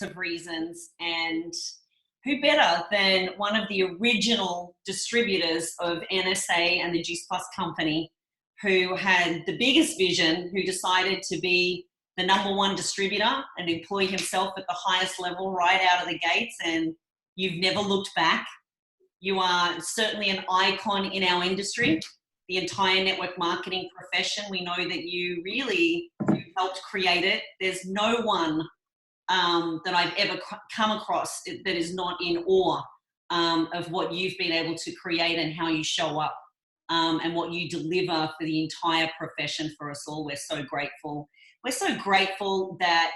of reasons, and who better than one of the original distributors of NSA and the Juice Plus company, who had the biggest vision, who decided to be the #1 distributor and employ himself at the highest level right out of the gates, and you've never looked back. You are certainly an icon in our industry, the entire network marketing profession. We know that you really helped create it. There's no one that I've ever come across that is not in awe of what you've been able to create and how you show up and what you deliver for the entire profession for us all. We're so grateful. We're so grateful that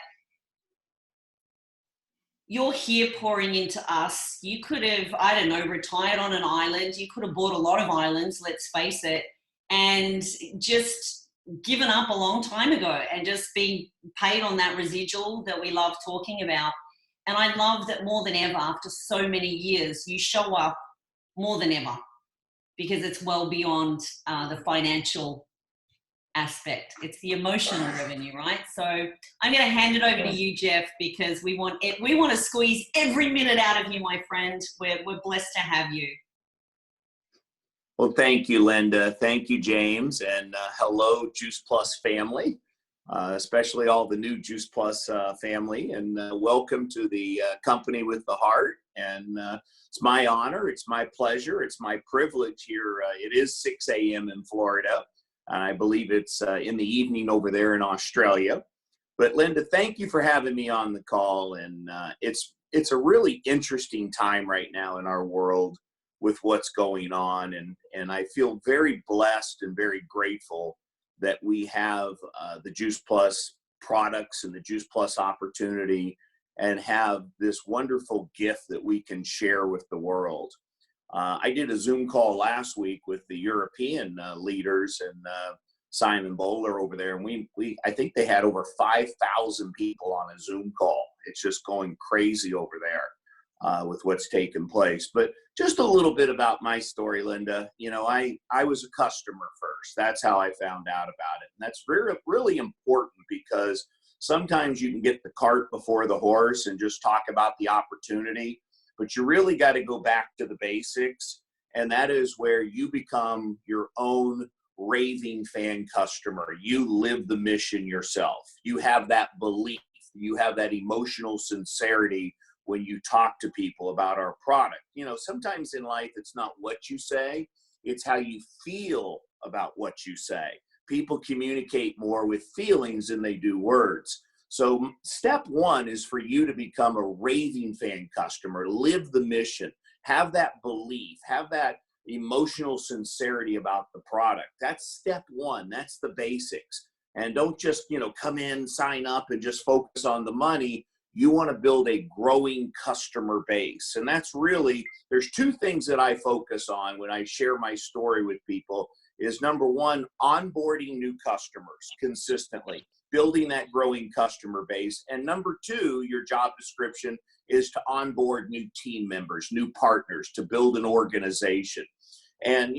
you're here pouring into us. You could have, I don't know, retired on an island. You could have bought a lot of islands, let's face it, and just given up a long time ago and just been paid on that residual that we love talking about. And I love that more than ever, after so many years, you show up more than ever because it's well beyond the financial aspect. It's the emotional revenue, right? So I'm going to hand it over to you, Jeff, because we want to squeeze every minute out of you, my friend. We're blessed to have you. Well, thank you, Linda. Thank you, James. And hello, Juice Plus family, especially all the new Juice Plus family. And welcome to the Company with the Heart. And it's my honor. It's my pleasure. It's my privilege here. It is 6 a.m. in Florida. And I believe it's in the evening over there in Australia. But Linda, thank you for having me on the call. And it's a really interesting time right now in our world with what's going on. And I feel very blessed and very grateful that we have the Juice Plus products and the Juice Plus opportunity and have this wonderful gift that we can share with the world. I did a Zoom call last week with the European leaders and Simon Bowler over there, and we I think they had over 5,000 people on a Zoom call. It's just going crazy over there with what's taken place. But just a little bit about my story, Linda. You know, I was a customer first. That's how I found out about it, and that's really important because sometimes you can get the cart before the horse and just talk about the opportunity. But you really got to go back to the basics, and that is where you become your own raving fan customer. You live the mission yourself. You have that belief. You have that emotional sincerity when you talk to people about our product. You know, sometimes in life, it's not what you say, it's how you feel about what you say. People communicate more with feelings than they do words. So step one is for you to become a raving fan customer, live the mission, have that belief, have that emotional sincerity about the product. That's step one. That's the basics. And don't just, come in, sign up and just focus on the money. You want to build a growing customer base. And that's really, there's two things that I focus on when I share my story with people is number one, onboarding new customers consistently, building that growing customer base. And number two, your job description is to onboard new team members, new partners, to build an organization. And,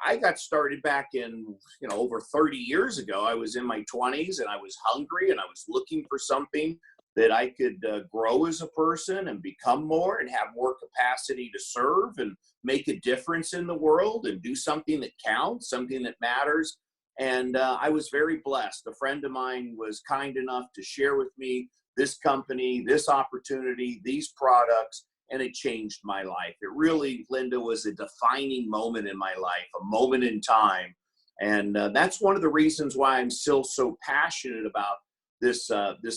I got started back in, over 30 years ago. I was in my 20s and I was hungry and I was looking for something that I could grow as a person and become more and have more capacity to serve and make a difference in the world and do something that counts, something that matters. And I was very blessed. A friend of mine was kind enough to share with me this company, this opportunity, these products, and it changed my life. It really, Linda, was a defining moment in my life, a moment in time. And that's one of the reasons why I'm still so passionate about this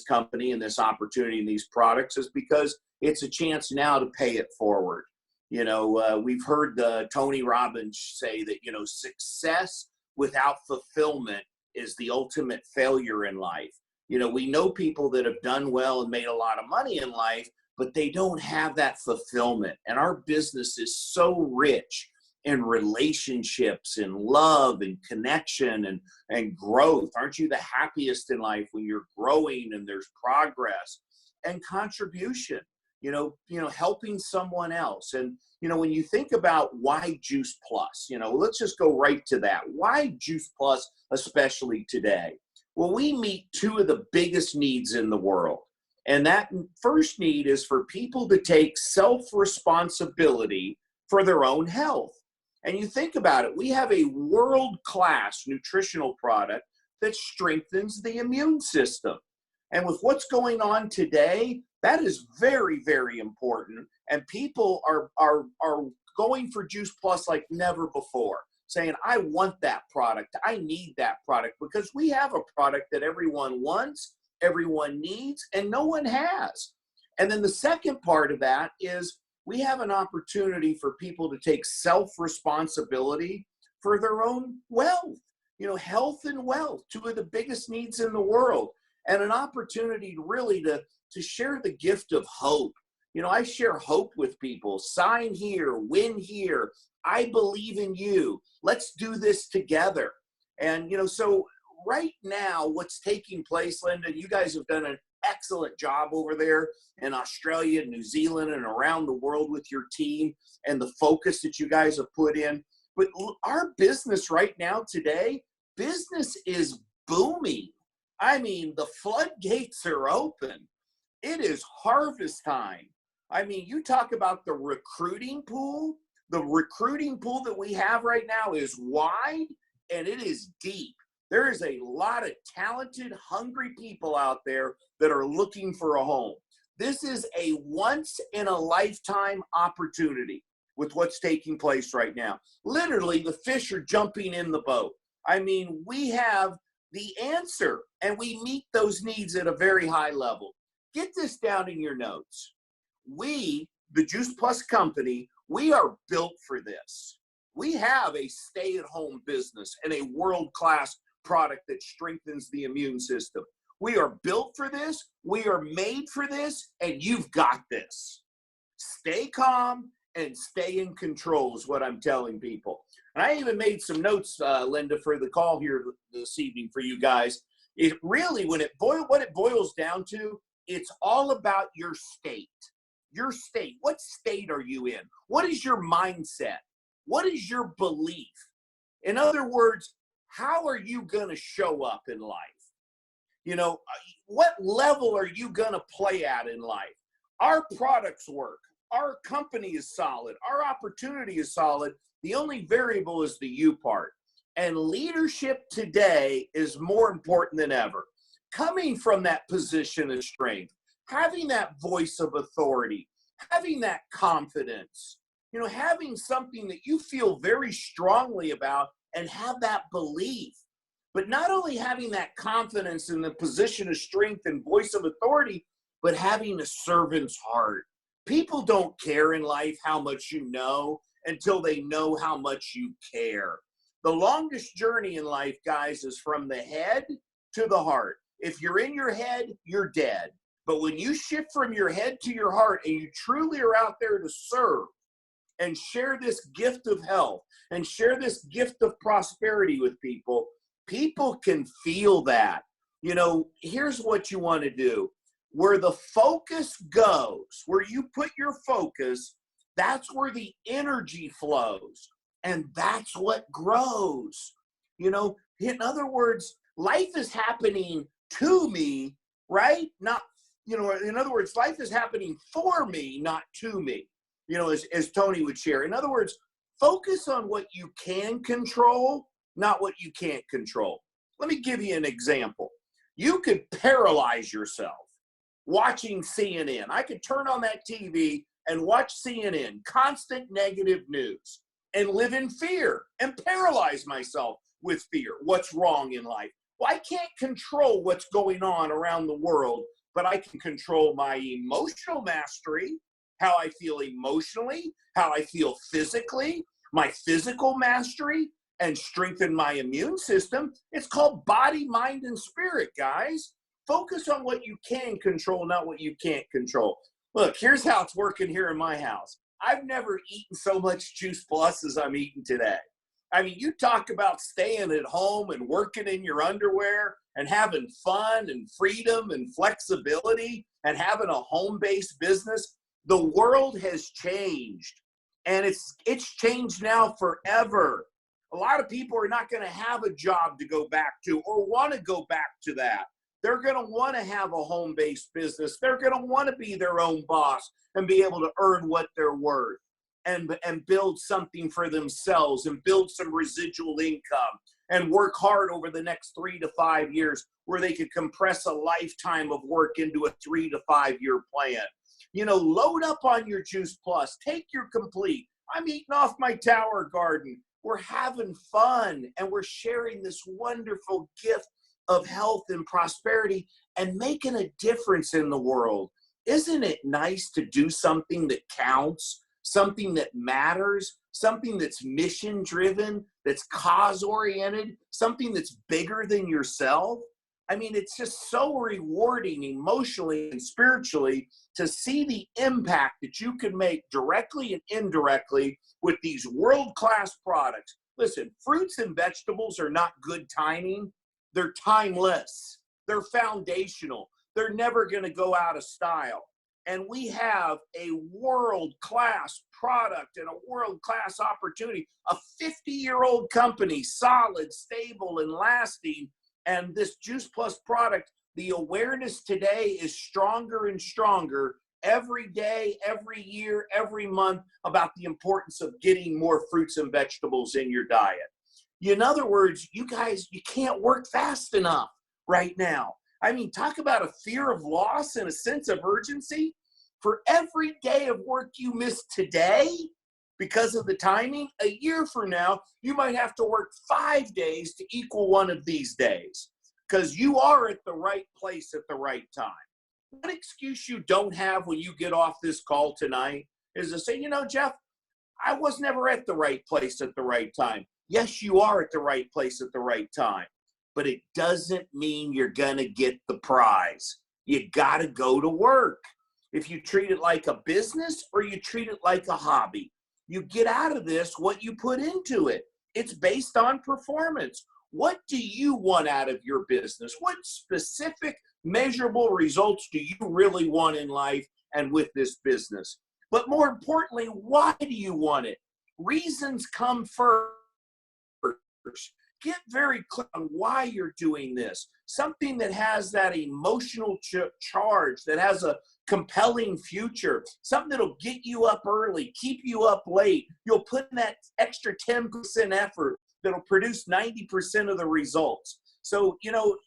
company and this opportunity and these products is because it's a chance now to pay it forward. We've heard Tony Robbins say that, success without fulfillment is the ultimate failure in life. We know people that have done well and made a lot of money in life, but they don't have that fulfillment. And our business is so rich in relationships and love and connection and growth. Aren't you the happiest in life when you're growing and there's progress and contribution, helping someone else? And, when you think about why Juice Plus, let's just go right to that. Why Juice Plus, especially today? Well, we meet two of the biggest needs in the world. And that first need is for people to take self-responsibility for their own health. And you think about it, we have a world-class nutritional product that strengthens the immune system. And with what's going on today, that is very, very important. And people are going for Juice Plus like never before, saying, I want that product. I need that product, because we have a product that everyone wants, everyone needs, and no one has. And then the second part of that is we have an opportunity for people to take self-responsibility for their own wealth. Health and wealth, two of the biggest needs in the world, and an opportunity to share the gift of hope. I share hope with people. Sign here, win here. I believe in you. Let's do this together. And, so right now, what's taking place, Linda, you guys have done an excellent job over there in Australia, New Zealand, and around the world with your team and the focus that you guys have put in. But our business right now today, business is booming. I mean, the floodgates are open. It is harvest time. I mean, you talk about the recruiting pool. The recruiting pool that we have right now is wide and it is deep. There is a lot of talented, hungry people out there that are looking for a home. This is a once-in-a-lifetime opportunity with what's taking place right now. Literally, the fish are jumping in the boat. I mean, we have the answer, and we meet those needs at a very high level. Get this down in your notes. We, the Juice Plus company, we are built for this. We have a stay-at-home business and a world-class product that strengthens the immune system. We are built for this. We are made for this, and you've got this. Stay calm and stay in control is what I'm telling people. And I even made some notes, Linda, for the call here this evening for you guys. It really, what it boils down to, it's all about your state. Your state. What state are you in? What is your mindset? What is your belief? In other words, how are you going to show up in life? What level are you going to play at in life? Our products work. Our company is solid. Our opportunity is solid. The only variable is the you part. And leadership today is more important than ever. Coming from that position of strength, having that voice of authority, having that confidence, having something that you feel very strongly about and have that belief. But not only having that confidence in the position of strength and voice of authority, but having a servant's heart. People don't care in life how much you know until they know how much you care. The longest journey in life, guys, is from the head to the heart. If you're in your head, you're dead. But when you shift from your head to your heart and you truly are out there to serve and share this gift of health and share this gift of prosperity with people, people can feel that. Here's what you want to do. Where the focus goes, where you put your focus, that's where the energy flows. And that's what grows. In other words, life is happening to me, right? Not, in other words, life is happening for me, not to me, as Tony would share. In other words, focus on what you can control, not what you can't control. Let me give you an example. You could paralyze yourself watching CNN. I could turn on that TV and watch CNN, constant negative news, and live in fear and paralyze myself with fear. What's wrong in life? Well, I can't control what's going on around the world, but I can control my emotional mastery, how I feel emotionally, how I feel physically, my physical mastery, and strengthen my immune system. It's called body, mind, and spirit, guys. Focus on what you can control, not what you can't control. Look, here's how it's working here in my house. I've never eaten so much Juice Plus as I'm eating today. I mean, you talk about staying at home and working in your underwear and having fun and freedom and flexibility and having a home-based business. The world has changed, and it's changed now forever. A lot of people are not going to have a job to go back to or want to go back to that. They're going to want to have a home-based business. They're going to want to be their own boss and be able to earn what they're worth and build something for themselves and build some residual income and work hard over the next 3 to 5 years where they could compress a lifetime of work into a 3 to 5 year plan. You know, load up on your Juice Plus. Take your complete. I'm eating off my tower garden. We're having fun and we're sharing this wonderful gift of health and prosperity and making a difference in the world. Isn't it nice to do something that counts, something that matters, something that's mission driven, that's cause oriented, something that's bigger than yourself? I mean, it's just so rewarding emotionally and spiritually to see the impact that you can make directly and indirectly with these world-class products. Listen, fruits and vegetables are not good timing. They're timeless. They're foundational. They're never going to go out of style. And we have a world-class product and a world-class opportunity, a 50-year-old company, solid, stable, and lasting. And this Juice Plus product, the awareness today is stronger and stronger every day, every year, every month about the importance of getting more fruits and vegetables in your diet. In other words, you guys, you can't work fast enough right now. I mean, talk about a fear of loss and a sense of urgency. For every day of work you miss today because of the timing, a year from now, you might have to work 5 days to equal one of these days because you are at the right place at the right time. One excuse you don't have when you get off this call tonight is to say, you know, Jeff, I was never at the right place at the right time. Yes, you are at the right place at the right time, but it doesn't mean you're going to get the prize. You got to go to work. If you treat it like a business or you treat it like a hobby, you get out of this what you put into it. It's based on performance. What do you want out of your business? What specific measurable results do you really want in life and with this business? But more importantly, why do you want it? Reasons come first. Get very clear on why you're doing this. Something that has that emotional charge, that has a compelling future, something that'll get you up early, keep you up late. You'll put in that extra 10% effort that'll produce 90% of the results. So, you know,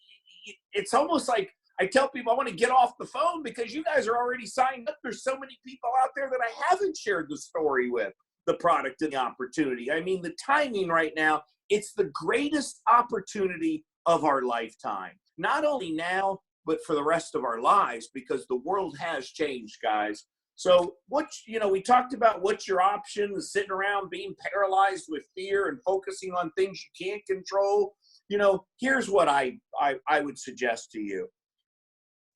it's almost like I tell people I want to get off the phone because you guys are already signed up. There's so many people out there that I haven't shared the story with, the product and the opportunity. I mean, the timing right now, it's the greatest opportunity of our lifetime. Not only now, but for the rest of our lives, because the world has changed, guys. So we talked about what's your option, sitting around being paralyzed with fear and focusing on things you can't control. You know, here's what I would suggest to you.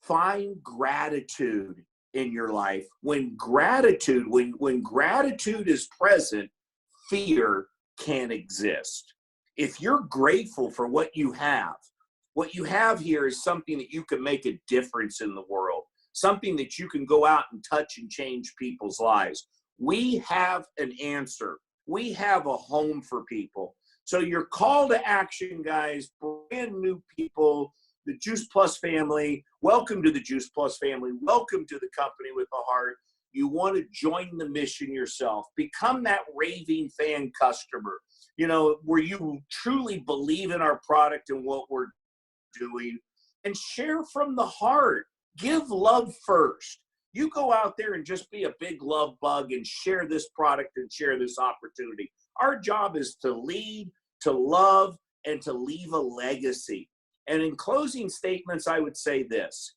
Find gratitude in your life. When gratitude is present, fear can't exist. If you're grateful for what you have here is something that you can make a difference in the world, something that you can go out and touch and change people's lives. We have an answer. We have a home for people. So your call to action, guys, brand new people, the Juice Plus family, welcome to the Juice Plus family. Welcome to the company with a heart. You want to join the mission yourself. Become that raving fan customer, you know, where you truly believe in our product and what we're doing, and share from the heart. Give love first. You go out there and just be a big love bug and share this product and share this opportunity. Our job is to lead, to love, and to leave a legacy. And in closing statements, I would say this.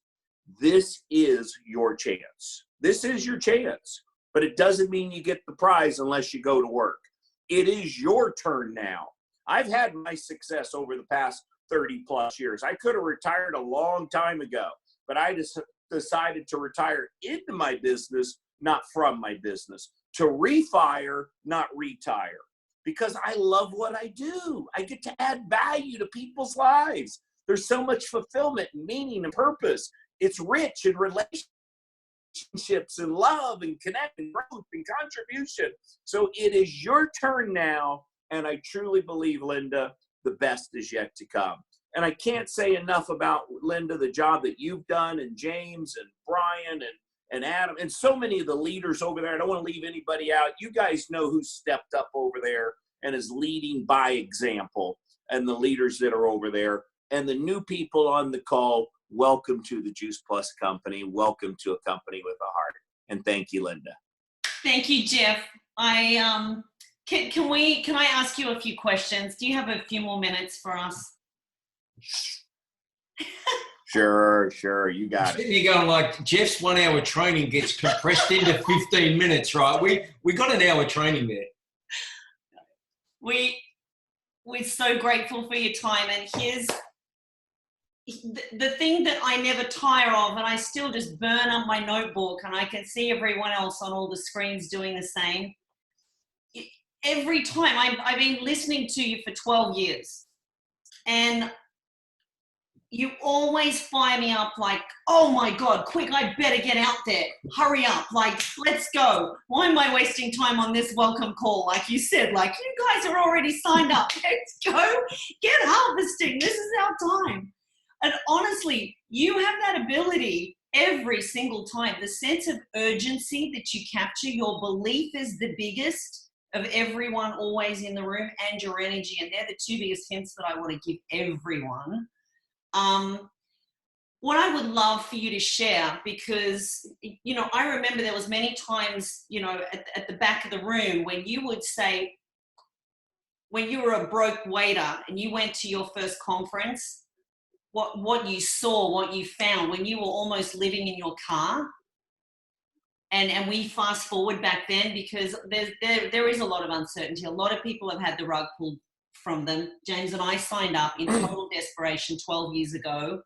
This is your chance. This is your chance. But it doesn't mean you get the prize unless you go to work. It is your turn now. I've had my success over the past 30 plus years. I could have retired a long time ago, but I just decided to retire into my business, not from my business. To refire, not retire. Because I love what I do. I get to add value to people's lives. There's so much fulfillment, meaning, and purpose. It's rich in relationships and love and connect and growth and contribution. So it is your turn now, and I truly believe, Linda, the best is yet to come. And I can't say enough about, Linda, the job that you've done, and James and Brian and Adam and so many of the leaders over there. I don't want to leave anybody out. You guys know who stepped up over there and is leading by example, and the leaders that are over there. And the new people on the call, welcome to the Juice Plus company. Welcome to a company with a heart. And thank you, Linda. Thank you, Jeff. Can I ask you a few questions? Do you have a few more minutes for us? Sure, you got it. You're going like, Jeff's 1 hour training gets compressed into 15 minutes, right? We got an hour training there. We're so grateful for your time, and here's the thing that I never tire of, and I still just burn up my notebook, and I can see everyone else on all the screens doing the same. Every time, I've been listening to you for 12 years, and you always fire me up like, oh my God, quick, I better get out there. Hurry up, like, let's go. Why am I wasting time on this welcome call? Like you said, like, you guys are already signed up. Let's go, get harvesting. This is our time. And honestly, you have that ability every single time. The sense of urgency that you capture, your belief is the biggest of everyone always in the room, and your energy. And they're the two biggest hints that I want to give everyone. What I would love for you to share, because, you know, I remember there was many times, you know, at the back of the room when you would say, when you were a broke waiter and you went to your first conference, what you saw, what you found when you were almost living in your car. And we fast forward back then, because there is a lot of uncertainty. A lot of people have had the rug pulled from them. James and I signed up in total desperation 12 years ago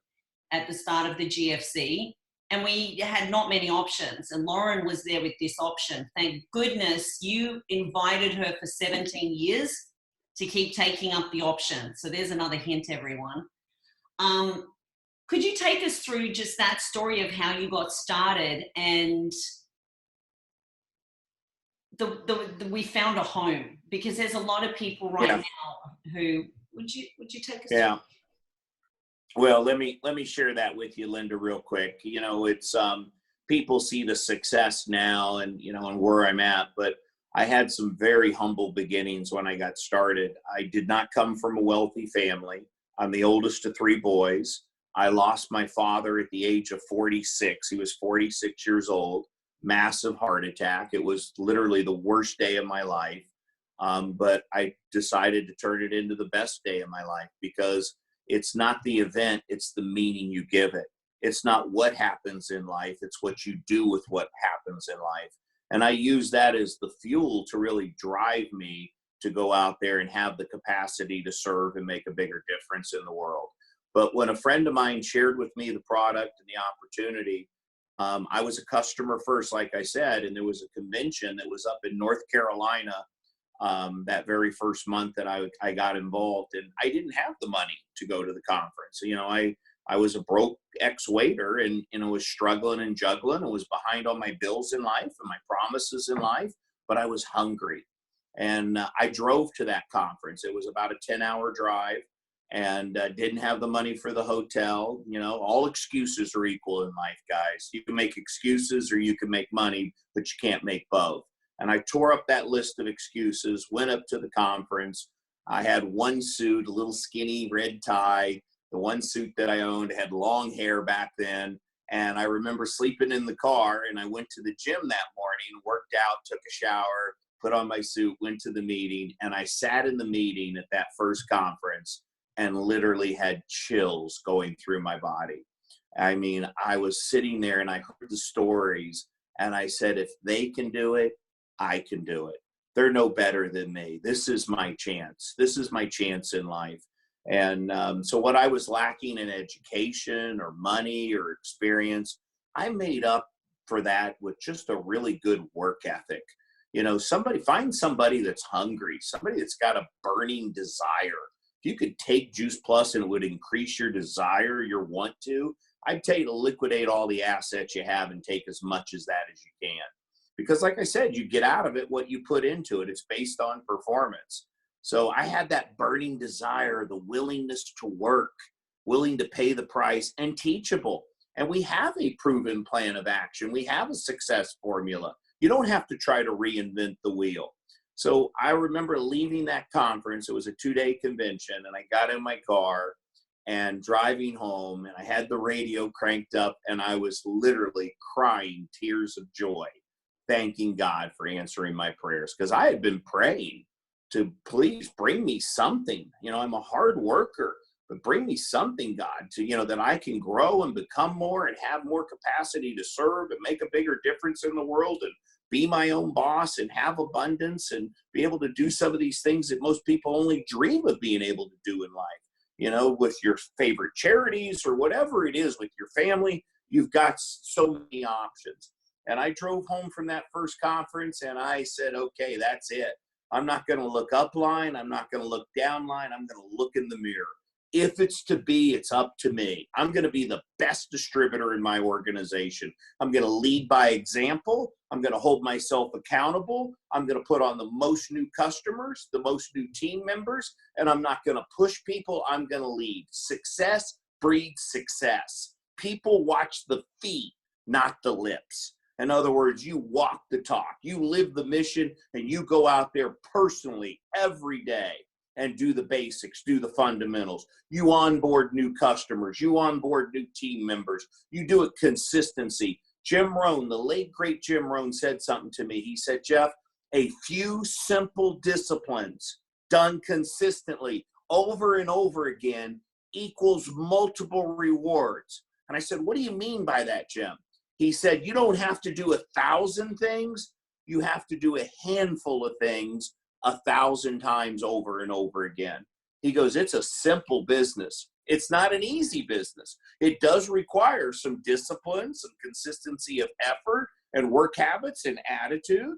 at the start of the GFC, and we had not many options. And Lauren was there with this option. Thank goodness you invited her for 17 years to keep taking up the option. So there's another hint, everyone. Could you take us through just that story of how you got started and we found a home? Because there's a lot of people right now who, would you take us through? Well, let me share that with you, Linda, real quick. You know, it's people see the success now and, you know, and where I'm at, but I had some very humble beginnings when I got started. I did not come from a wealthy family. I'm the oldest of 3 boys. I lost my father at the age of 46. He was 46 years old, massive heart attack. It was literally the worst day of my life. But I decided to turn it into the best day of my life, because it's not the event, it's the meaning you give it. It's not what happens in life, it's what you do with what happens in life. And I use that as the fuel to really drive me to go out there and have the capacity to serve and make a bigger difference in the world. But when a friend of mine shared with me the product and the opportunity, I was a customer first, like I said, and there was a convention that was up in North Carolina that very first month that I got involved, and I didn't have the money to go to the conference. You know, I was a broke ex-waiter and, you know, was struggling and juggling and was behind on my bills in life and my promises in life, but I was hungry. And I drove to that conference. It was about a 10-hour drive, and didn't have the money for the hotel. You know, all excuses are equal in life, guys. You can make excuses or you can make money, but you can't make both. And I tore up that list of excuses, went up to the conference. I had one suit, a little skinny red tie. The one suit that I owned had long hair back then. And I remember sleeping in the car, and I went to the gym that morning, worked out, took a shower, put on my suit, went to the meeting, and I sat in the meeting at that first conference and literally had chills going through my body. I mean, I was sitting there and I heard the stories, and I said, if they can do it, I can do it. They're no better than me. This is my chance. This is my chance in life. And so what I was lacking in education or money or experience, I made up for that with just a really good work ethic. You know, find somebody that's hungry, somebody that's got a burning desire. If you could take Juice Plus and it would increase your desire, your want to, I'd tell you to liquidate all the assets you have and take as much as that as you can. Because like I said, you get out of it what you put into it. It's based on performance. So I had that burning desire, the willingness to work, willing to pay the price, and teachable. And we have a proven plan of action. We have a success formula. You don't have to try to reinvent the wheel. So I remember leaving that conference. It was a 2-day convention, and I got in my car and driving home, and I had the radio cranked up, and I was literally crying tears of joy, thanking God for answering my prayers, because I had been praying to please bring me something. I'm a hard worker, but bring me something, God, to, that I can grow and become more and have more capacity to serve and make a bigger difference in the world and be my own boss and have abundance and be able to do some of these things that most people only dream of being able to do in life. With your favorite charities or whatever it is with your family, you've got so many options. And I drove home from that first conference and I said, okay, that's it. I'm not going to look up line. I'm not going to look down line. I'm going to look in the mirror. If it's to be, it's up to me. I'm going to be the best distributor in my organization. I'm going to lead by example. I'm going to hold myself accountable. I'm going to put on the most new customers, the most new team members, and I'm not going to push people. I'm going to lead. Success breeds success. People watch the feet, not the lips. In other words, you walk the talk, you live the mission, and you go out there personally every day and do the basics, do the fundamentals. You onboard new customers, you onboard new team members, you do it consistency. Jim Rohn, the late great Jim Rohn, said something to me. He said, Jeff, a few simple disciplines done consistently over and over again equals multiple rewards. And I said, what do you mean by that, Jim? He said, you don't have to do 1,000 things. You have to do a handful of things 1,000 times over and over again. He goes, it's a simple business. It's not an easy business. It does require some discipline, some consistency of effort and work habits and attitude.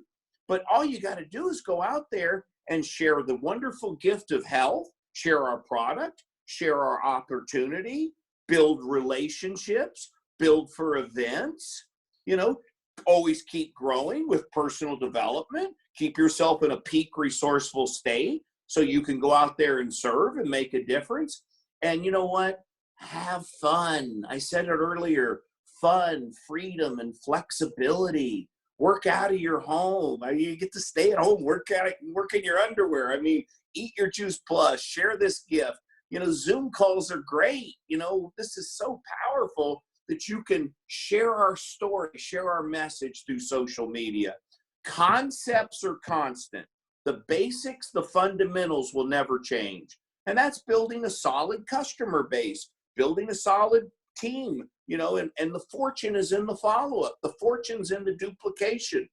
But all you got to do is go out there and share the wonderful gift of health, share our product, share our opportunity, build relationships, build for events, always keep growing with personal development, keep yourself in a peak resourceful state so you can go out there and serve and make a difference. And you know what? Have fun. I said it earlier, fun, freedom, and flexibility. Work out of your home. You get to stay at home, work in your underwear. Eat your Juice Plus, share this gift. Zoom calls are great. This is so powerful that you can share our story, share our message through social media. Concepts are constant. The basics, the fundamentals will never change. And that's building a solid customer base, building a solid team, and the fortune is in the follow-up. The fortune's in the duplication.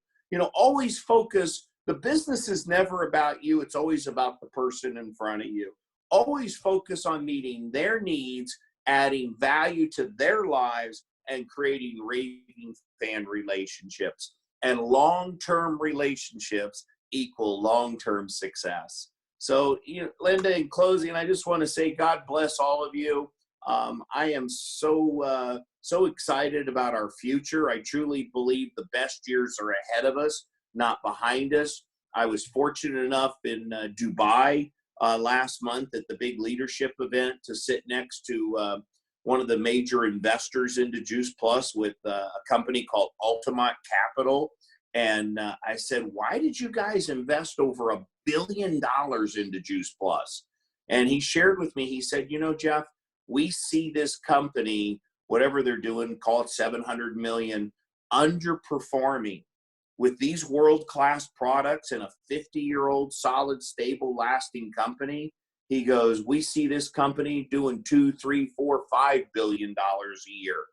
Always focus. The business is never about you. It's always about the person in front of you. Always focus on meeting their needs, adding value to their lives, and creating raving fan relationships. And long-term relationships equal long-term success. So, Linda, in closing, I just want to say God bless all of you. I am so excited about our future. I truly believe the best years are ahead of us, not behind us. I was fortunate enough in Dubai last month at the big leadership event to sit next to one of the major investors into Juice Plus with a company called Ultimate Capital. And I said, why did you guys invest over $1 billion into Juice Plus? And he shared with me, he said, Jeff, we see this company, whatever they're doing, call it 700 million, underperforming. With these world-class products and a 50-year-old solid, stable, lasting company, he goes, we see this company doing $2, $3, $4, $5 billion a year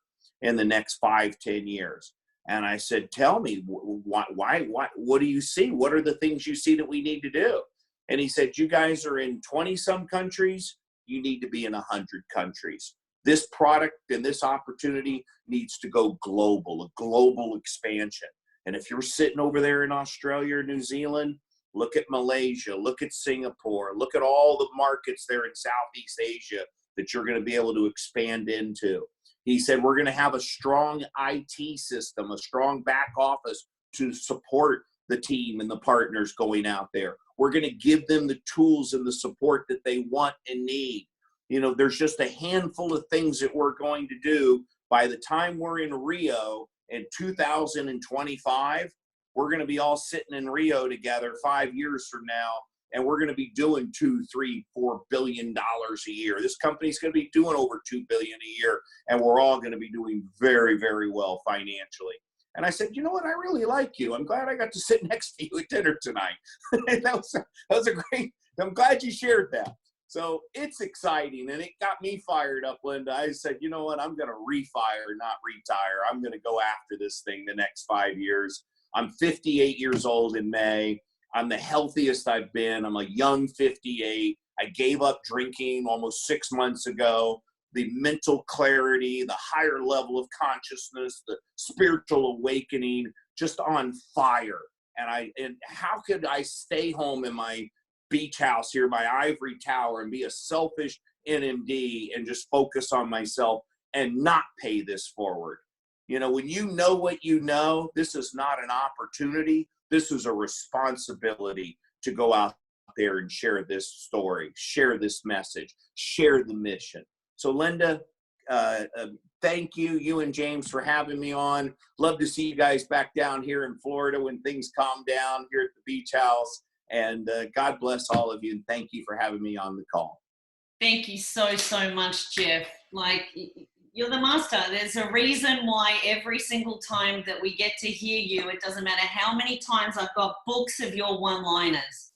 in the next 5-10 years. And I said, tell me, why, what do you see? What are the things you see that we need to do? And he said, you guys are in 20-some countries. You need to be in 100 countries. This product and this opportunity needs to go global, a global expansion. And if you're sitting over there in Australia or New Zealand, look at Malaysia, look at Singapore, look at all the markets there in Southeast Asia that you're going to be able to expand into. He said, we're going to have a strong IT system, a strong back office to support the team and the partners going out there. We're going to give them the tools and the support that they want and need. You know, there's just a handful of things that we're going to do. By the time we're in Rio in 2025, we're going to be all sitting in Rio together 5 years from now, and we're going to be doing $2, $3, $4 billion a year. This company's going to be doing over $2 billion a year, and we're all going to be doing very, very well financially. And I said, you know what? I really like you. I'm glad I got to sit next to you at dinner tonight. that was a great. I'm glad you shared that. So it's exciting, and it got me fired up, Linda. I said, you know what? I'm going to refire, not retire. I'm going to go after this thing the next 5 years. I'm 58 years old in May. I'm the healthiest I've been. I'm a young 58. I gave up drinking almost 6 months ago. The mental clarity, the higher level of consciousness, the spiritual awakening, just on fire. And how could I stay home in my beach house here, my ivory tower, and be a selfish NMD and just focus on myself and not pay this forward? You know, when you know what you know, this is not an opportunity. This is a responsibility to go out there and share this story, share this message, share the mission. So Linda, thank you and James, for having me on. Love to see you guys back down here in Florida when things calm down here at the beach house. And God bless all of you, and thank you for having me on the call. Thank you so much, Jeff. Like, you're the master. There's a reason why every single time that we get to hear you, it doesn't matter how many times I've got books of your one-liners.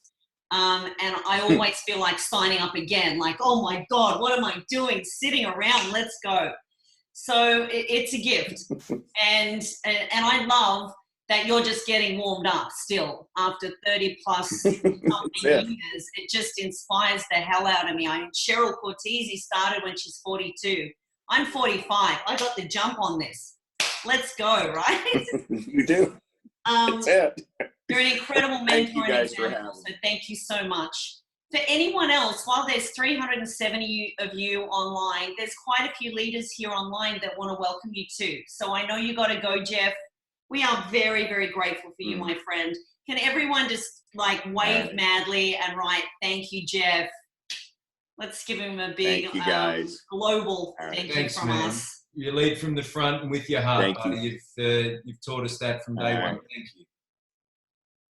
And I always feel like signing up again, like, oh my God, what am I doing? Sitting around, let's go. So it's a gift. And I love that you're just getting warmed up still after 30 plus something years. It just inspires the hell out of me. I mean, Cheryl Cortese started when she's 42. I'm 45. I got the jump on this. Let's go, right? You do. That's it. You're an incredible mentor. Thank you guys for having me. So thank you so much. For anyone else, while there's 370 of you online, there's quite a few leaders here online that want to welcome you too. So I know you got to go, Jeff. We are very, very grateful for you, my friend. Can everyone just like wave madly and write, thank you, Jeff? Let's give him a big thank you guys. Global thank you from us. You lead from the front and with your heart. Thank you. You've taught us that from day one. Thank you.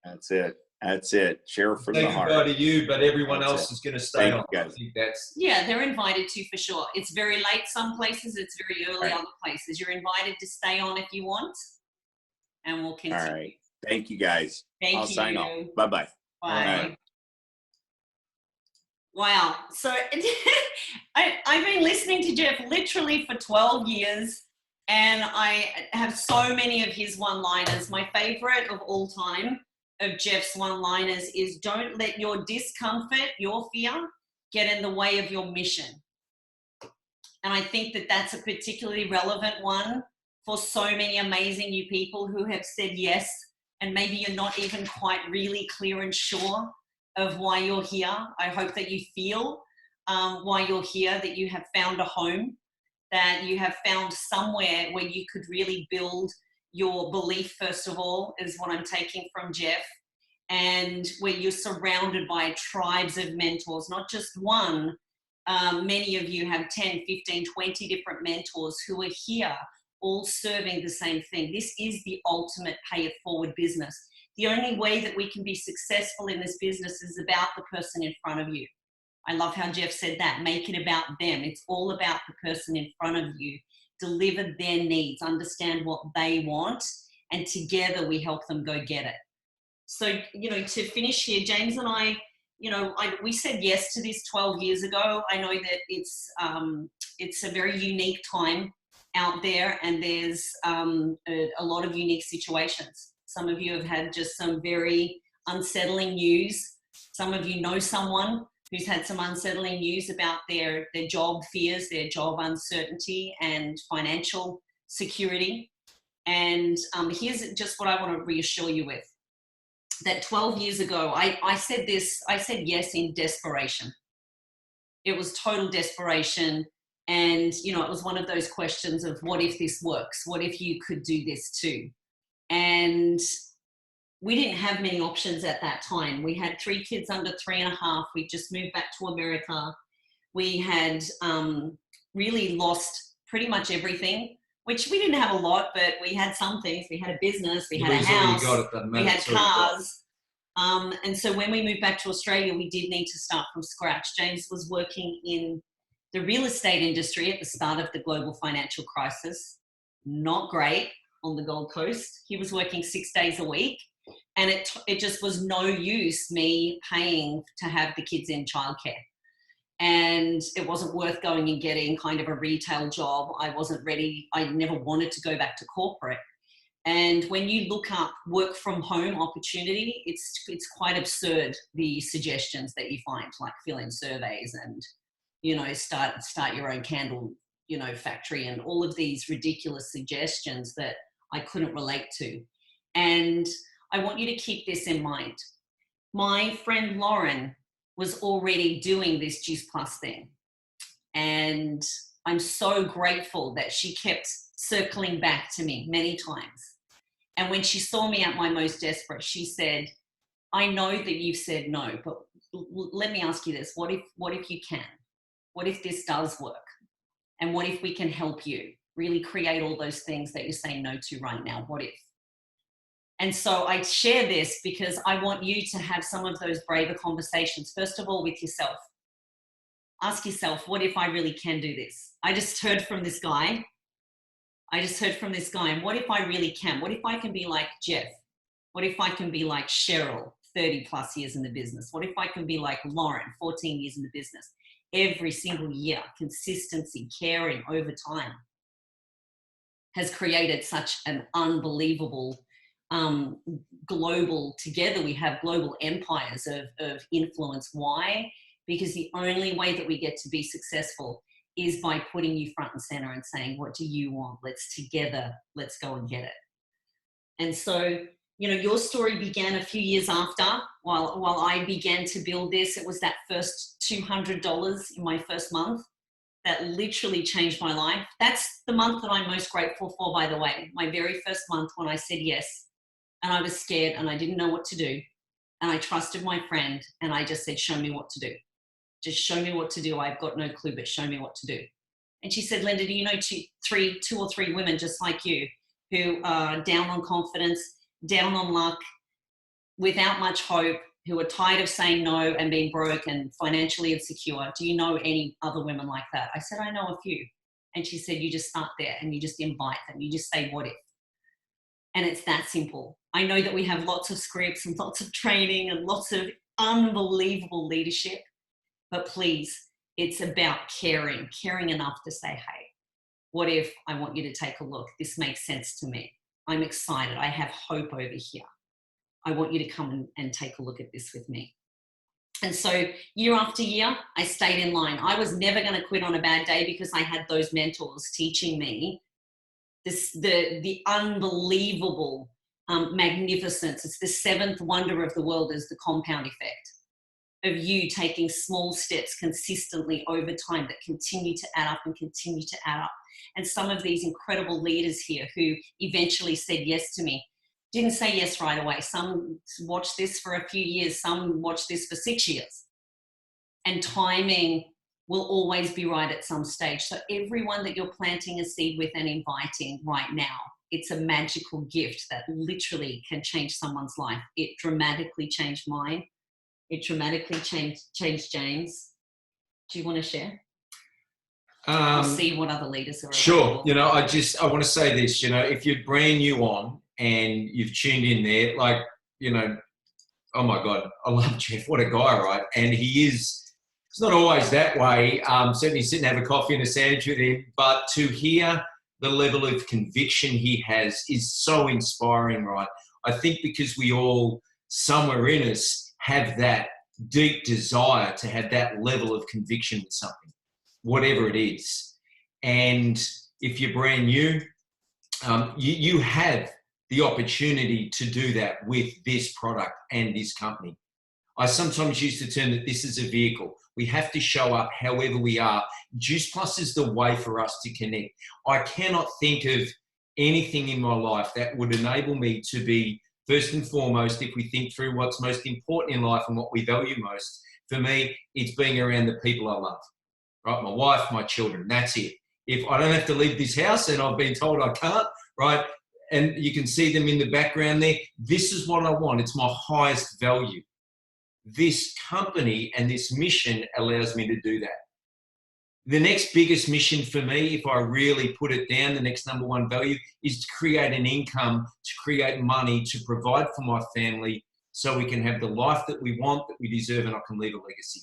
That's it. That's it. Share from the heart. Not you, but everyone else is going to stay on. I think that's. Yeah, they're invited to for sure. It's very late some places. It's very early other places. You're invited to stay on if you want. And we'll continue. All right. Thank you, guys. I'll sign off. Bye-bye. Bye. Wow. So I've been listening to Jeff literally for 12 years, and I have so many of his one-liners. My favorite of all time of Jeff's one-liners is, don't let your discomfort, your fear, get in the way of your mission. And I think that that's a particularly relevant one for so many amazing new people who have said yes, and maybe you're not even quite really clear and sure of why you're here. I hope that you feel why you're here, that you have found a home, that you have found somewhere where you could really build your belief, first of all, is what I'm taking from Jeff, and where you're surrounded by tribes of mentors, not just one. Many of you have 10, 15, 20 different mentors who are here, all serving the same thing. This is the ultimate pay it forward business. The only way that we can be successful in this business is about the person in front of you. I love how Jeff said that. Make it about them. It's all about the person in front of you. Deliver their needs, understand what they want, and together we help them go get it. So, you know, to finish here, James and I, you know, we said yes to this 12 years ago. I know that it's a very unique time out there, and there's a lot of unique situations. Some of you have had just some very unsettling news. Some of you know someone who's had some unsettling news about their job fears, their job uncertainty and financial security. And here's just what I want to reassure you with. That 12 years ago, I said yes in desperation. It was total desperation. And, you know, it was one of those questions of, what if this works? What if you could do this too? And we didn't have many options at that time. We had 3 kids under 3.5. We just moved back to America. We had really lost pretty much everything, which we didn't have a lot, but we had some things. We had a business, we had a house, we had cars. And so when we moved back to Australia, we did need to start from scratch. James was working in the real estate industry at the start of the global financial crisis. Not great on the Gold Coast. He was working 6 days a week, and it just was no use me paying to have the kids in childcare. And it wasn't worth going and getting kind of a retail job. I wasn't ready. I never wanted to go back to corporate. And when you look up work from home opportunity, it's quite absurd, the suggestions that you find, like fill in surveys and, you know, start your own candle, you know, factory, and all of these ridiculous suggestions that I couldn't relate to. And I want you to keep this in mind. My friend Lauren was already doing this Juice Plus thing. And I'm so grateful that she kept circling back to me many times. And when she saw me at my most desperate, she said, I know that you've said no, but let me ask you this. What if you can? What if this does work? And what if we can help you really create all those things that you're saying no to right now? What if? And so I share this because I want you to have some of those braver conversations, first of all, with yourself. Ask yourself, what if I really can do this? I just heard from this guy. And what if I really can? What if I can be like Jeff? What if I can be like Cheryl, 30 plus years in the business? What if I can be like Lauren, 14 years in the business? Every single year, consistency, caring over time has created such an unbelievable global, together we have global empires of influence. Why? Because the only way that we get to be successful is by putting you front and center and saying, what do you want? Let's go and get it. And so, you know, your story began a few years after, while I began to build this. It was that first $200 in my first month that literally changed my life. That's the month that I'm most grateful for, by the way. My very first month when I said yes, and I was scared and I didn't know what to do. And I trusted my friend and I just said, show me what to do. Just show me what to do. I've got no clue, but show me what to do. And she said, Linda, do you know two or three women just like you who are down on confidence, down on luck, without much hope, who are tired of saying no and being broke and financially insecure? Do you know any other women like that? I said, I know a few. And she said, you just start there and you just invite them. You just say, what if? And it's that simple. I know that we have lots of scripts and lots of training and lots of unbelievable leadership. But please, it's about caring enough to say, hey, what if I want you to take a look? This makes sense to me. I'm excited. I have hope over here. I want you to come and take a look at this with me. And so year after year, I stayed in line. I was never going to quit on a bad day because I had those mentors teaching me the unbelievable magnificence. It's the seventh wonder of the world, is the compound effect of you taking small steps consistently over time that continue to add up and continue to add up. And some of these incredible leaders here who eventually said yes to me didn't say yes right away. Some watched this for a few years, some watched this for 6 years. And timing will always be right at some stage. So everyone that you're planting a seed with and inviting right now, it's a magical gift that literally can change someone's life. It dramatically changed mine. It dramatically changed James. Do you want to share? I'll see what other leaders are. Sure. Available. You know, I want to say this, you know, if you're brand new on and you've tuned in there, like, you know, oh my God, I love Jeff. What a guy, right? And it's not always that way. Certainly sit and have a coffee and a sandwich with him, but to hear the level of conviction he has is so inspiring, right? I think because we all, somewhere in us, have that deep desire to have that level of conviction with something, whatever it is. And if you're brand new, you have the opportunity to do that with this product and this company. I sometimes use the term that this is a vehicle. We have to show up however we are. Juice Plus is the way for us to connect. I cannot think of anything in my life that would enable me to be, first and foremost, if we think through what's most important in life and what we value most, for me, it's being around the people I love. right? My wife, my children, that's it. If I don't have to leave this house and I've been told I can't, right? And you can see them in the background there. This is what I want. It's my highest value. This company and this mission allows me to do that. The next biggest mission for me, if I really put it down, the next number one value is to create an income, to create money, to provide for my family so we can have the life that we want, that we deserve, and I can leave a legacy.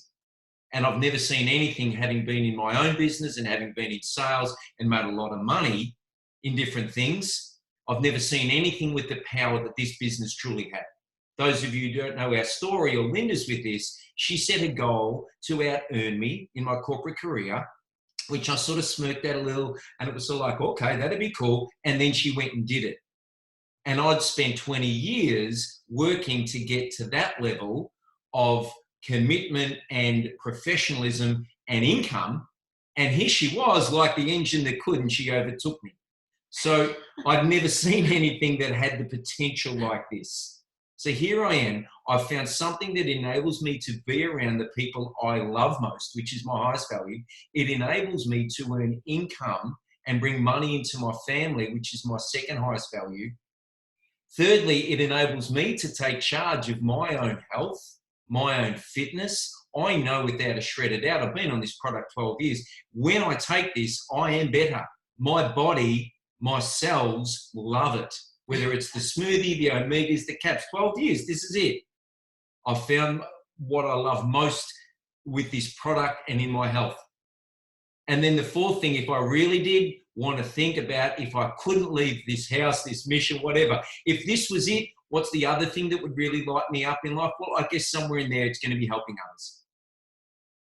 And I've never seen anything, having been in my own business and having been in sales and made a lot of money in different things, I've never seen anything with the power that this business truly had. Those of you who don't know our story, or Linda's with this, she set a goal to out-earn me in my corporate career, which I sort of smirked at a little, and it was sort of like, okay, that'd be cool. And then she went and did it. And I'd spent 20 years working to get to that level of commitment and professionalism and income. And here she was, like the engine that could, and she overtook me. So I'd never seen anything that had the potential like this. So here I am. I've found something that enables me to be around the people I love most, which is my highest value. It enables me to earn income and bring money into my family, which is my second highest value. Thirdly, it enables me to take charge of my own health, my own fitness. I know without a shred of doubt, I've been on this product 12 years. When I take this, I am better. My body, my cells love it. Whether it's the smoothie, the omegas, the caps, 12 years, this is it. I've found what I love most with this product and in my health. And then the fourth thing, if I really did want to think about, if I couldn't leave this house, this mission, whatever, if this was it, what's the other thing that would really light me up in life? Well, I guess somewhere in there, it's going to be helping others.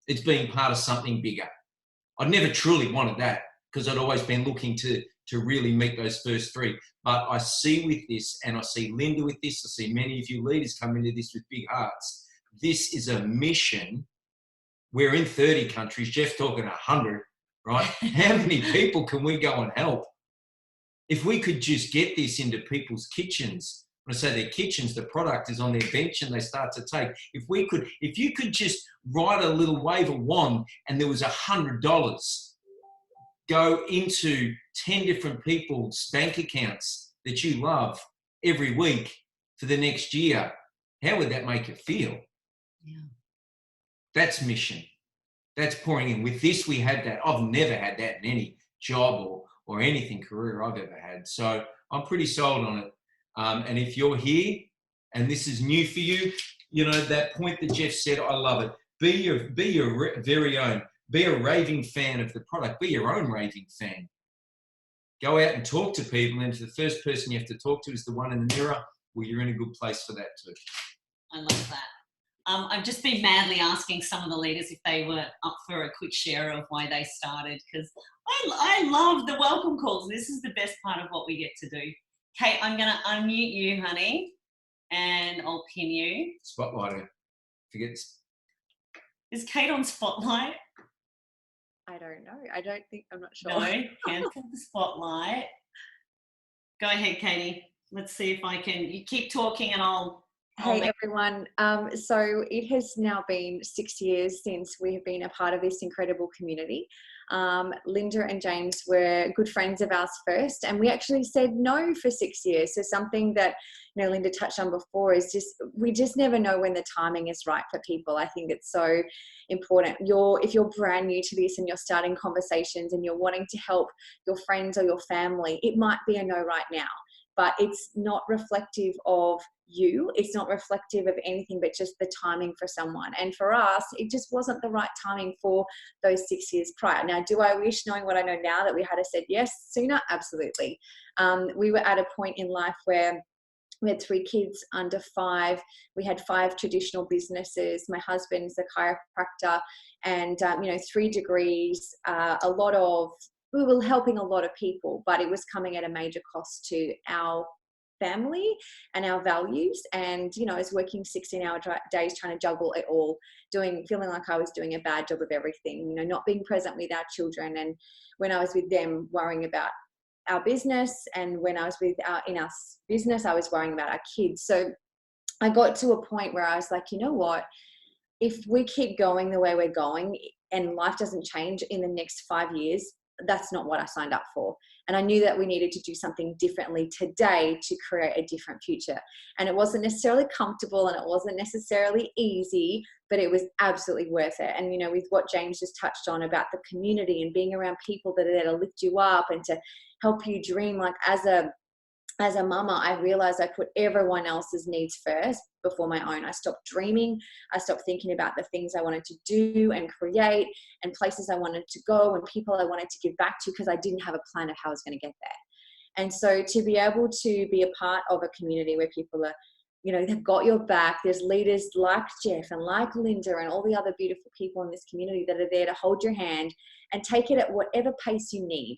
It's being part of something bigger. I'd never truly wanted that because I'd always been looking to really meet those first three. But I see with this, and I see Linda with this, I see many of you leaders come into this with big hearts. This is a mission. We're in 30 countries, Jeff's talking 100, right? How many people can we go and help? If we could just get this into people's kitchens, when I say their kitchens, the product is on their bench and they start to take. If you could just write a little wave a wand and there was $100 go into 10 different people's bank accounts that you love every week for the next year, how would that make you feel? Yeah. That's mission. That's pouring in. With this, we had that. I've never had that in any job or anything career I've ever had. So I'm pretty sold on it. And if you're here and this is new for you, you know, that point that Jeff said, I love it. Be your very own. Be a raving fan of the product. Be your own raving fan. Go out and talk to people, and if the first person you have to talk to is the one in the mirror, well, you're in a good place for that too. I love that. I've just been madly asking some of the leaders if they were up for a quick share of why they started, because I love the welcome calls. This is the best part of what we get to do. Kate, I'm going to unmute you, honey, and I'll pin you. Spotlight. Forget. Is Kate on Spotlight? I don't know. I'm not sure. No, cancel the spotlight. Go ahead, Katie. Let's see if I can. You keep talking and I'll Hey everyone. So it has now been 6 years since we have been a part of this incredible community. Linda and James were good friends of ours first, and we actually said no for 6 years. So something that, you know, Linda touched on before is we just never know when the timing is right for people. I think it's so important. If you're brand new to this and you're starting conversations and you're wanting to help your friends or your family, it might be a no right now, but it's not reflective of you. It's not reflective of anything but just the timing for someone. And for us, it just wasn't the right timing for those 6 years prior. Now, do I wish, knowing what I know now, that we had said yes sooner? Absolutely. We were at a point in life where we had 3 kids under 5. We had 5 traditional businesses. My husband's a chiropractor, and 3 degrees. We were helping a lot of people, but it was coming at a major cost to our family and our values. And I was working 16-hour days trying to juggle it all, feeling like I was doing a bad job of everything. Not being present with our children, and when I was with them, worrying about our business, and when I was in our business, I was worrying about our kids. So I got to a point where I was like, you know what, if we keep going the way we're going, and life doesn't change in the next 5 years, that's not what I signed up for. And I knew that we needed to do something differently today to create a different future. And it wasn't necessarily comfortable and it wasn't necessarily easy, but it was absolutely worth it. And, you know, with what James just touched on about the community and being around people that are there to lift you up and to help you dream, like as a mama, I realized I put everyone else's needs first before my own. I stopped dreaming. I stopped thinking about the things I wanted to do and create and places I wanted to go and people I wanted to give back to, because I didn't have a plan of how I was going to get there. And so to be able to be a part of a community where people are, you know, they've got your back. There's leaders like Jeff and like Linda and all the other beautiful people in this community that are there to hold your hand and take it at whatever pace you need.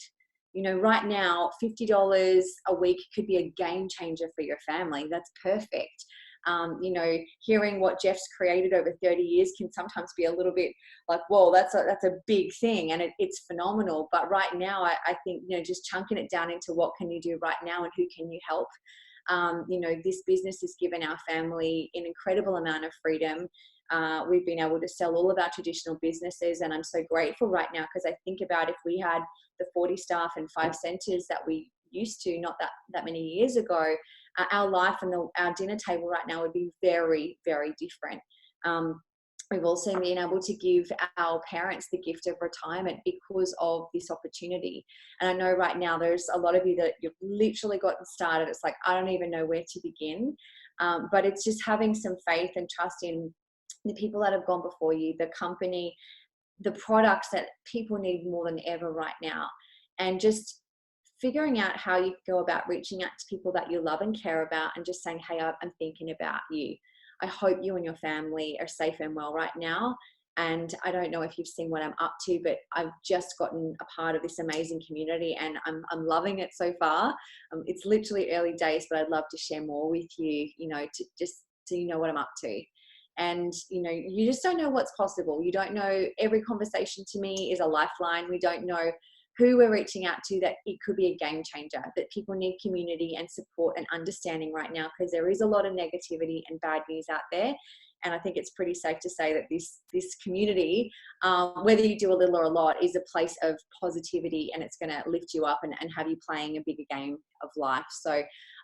You know, right now, $50 a week could be a game changer for your family. That's perfect. You know, hearing what Jeff's created over 30 years can sometimes be a little bit like, whoa, that's a big thing, and it's phenomenal. But right now, I think, you know, just chunking it down into what can you do right now and who can you help. You know, this business has given our family an incredible amount of freedom. We've been able to sell all of our traditional businesses, and I'm so grateful right now, because I think about if we had the 40 staff and 5 centers that we used to not that many years ago, our life and our dinner table right now would be very, very different. We've also been able to give our parents the gift of retirement because of this opportunity. And I know right now there's a lot of you that you've literally gotten started. It's like, I don't even know where to begin. But it's just having some faith and trust in the people that have gone before you, the company, the products that people need more than ever right now, and just figuring out how you go about reaching out to people that you love and care about and just saying, hey, I'm thinking about you. I hope you and your family are safe and well right now. And I don't know if you've seen what I'm up to, but I've just gotten a part of this amazing community and I'm loving it so far. It's literally early days, but I'd love to share more with you, you know, to just so you know what I'm up to. And, you know, you just don't know what's possible. You don't know, every conversation to me is a lifeline. We don't know who we're reaching out to, that it could be a game changer, that people need community and support and understanding right now, because there is a lot of negativity and bad news out there. And I think it's pretty safe to say that this community, whether you do a little or a lot, is a place of positivity, and it's going to lift you up and have you playing a bigger game of life. So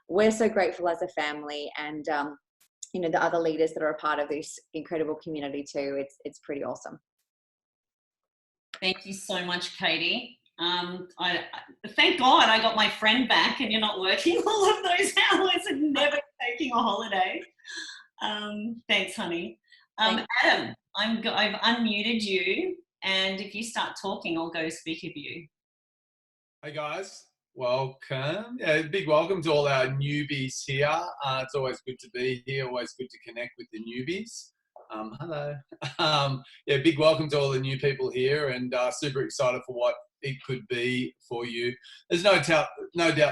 we're so grateful as a family, and you know, the other leaders that are a part of this incredible community too. It's pretty awesome. Thank you so much, Katie. Thank God I got my friend back and you're not working all of those hours and never taking a holiday. Thanks, honey. Adam, I've unmuted you, and if you start talking, I'll go speak of you. Hey guys, welcome. Big welcome to all our newbies here. It's always good to be here, always good to connect with the newbies. Hello. Big welcome to all the new people here, and super excited for what it could be for you. There's no doubt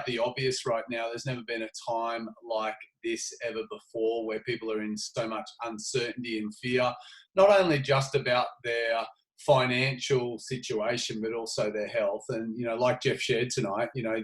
the obvious right now. There's never been a time like this ever before, where people are in so much uncertainty and fear, not only just about their financial situation, but also their health. And, you know, like Jeff shared tonight, you know,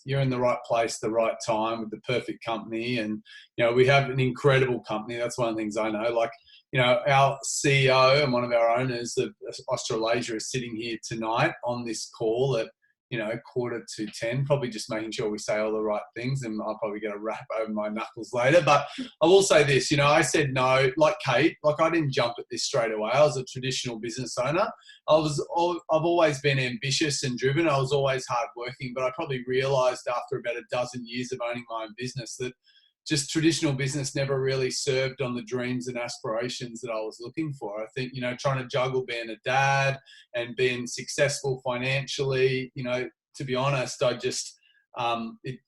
you're in the right place, the right time, with the perfect company. And, you know, we have an incredible company. That's one of the things I know. Like, you know, our CEO and one of our owners of Australasia is sitting here tonight on this call at, you know, 9:45, probably just making sure we say all the right things, and I'll probably get a rap over my knuckles later. But I will say this, you know, I said no, like Kate, like I didn't jump at this straight away. I was a traditional business owner. I've always been ambitious and driven. I was always hardworking, but I probably realised after about a dozen years of owning my own business that just traditional business never really served on the dreams and aspirations that I was looking for. I think, you know, trying to juggle being a dad and being successful financially, you know, to be honest, I just, it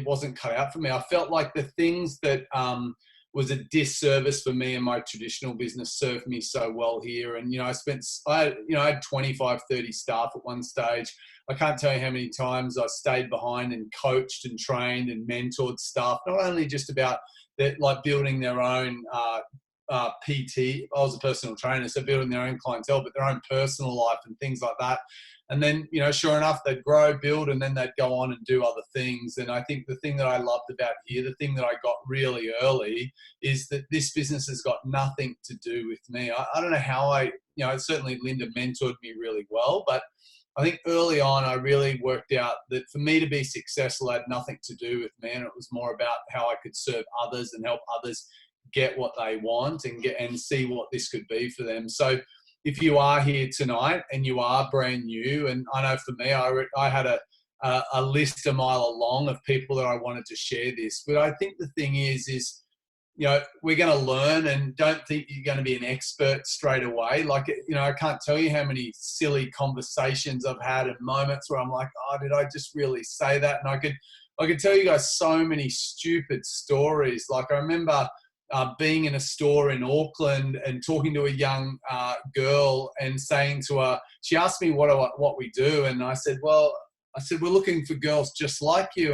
wasn't cut out for me. I felt like the things that was a disservice for me and my traditional business served me so well here. And, you know, I had 25, 30 staff at one stage. I can't tell you how many times I stayed behind and coached and trained and mentored staff, not only just about like building their own PT. I was a personal trainer, so building their own clientele, but their own personal life and things like that. And then, you know, sure enough, they'd grow, build, and then they'd go on and do other things. And I think the thing that I loved about here, the thing that I got really early, is that this business has got nothing to do with me. I don't know how you know, certainly Linda mentored me really well, but I think early on I really worked out that for me to be successful had nothing to do with me, and it was more about how I could serve others and help others get what they want and see what this could be for them. So if you are here tonight and you are brand new, and I know for me, I had a list a mile long of people that I wanted to share this, but I think the thing is, you know, we're going to learn, and don't think you're going to be an expert straight away. Like, you know, I can't tell you how many silly conversations I've had and moments where I'm like, oh, did I just really say that? And I could tell you guys so many stupid stories. Like, I remember being in a store in Auckland and talking to a young girl and saying to her, she asked me what we do. And I said, we're looking for girls just like you.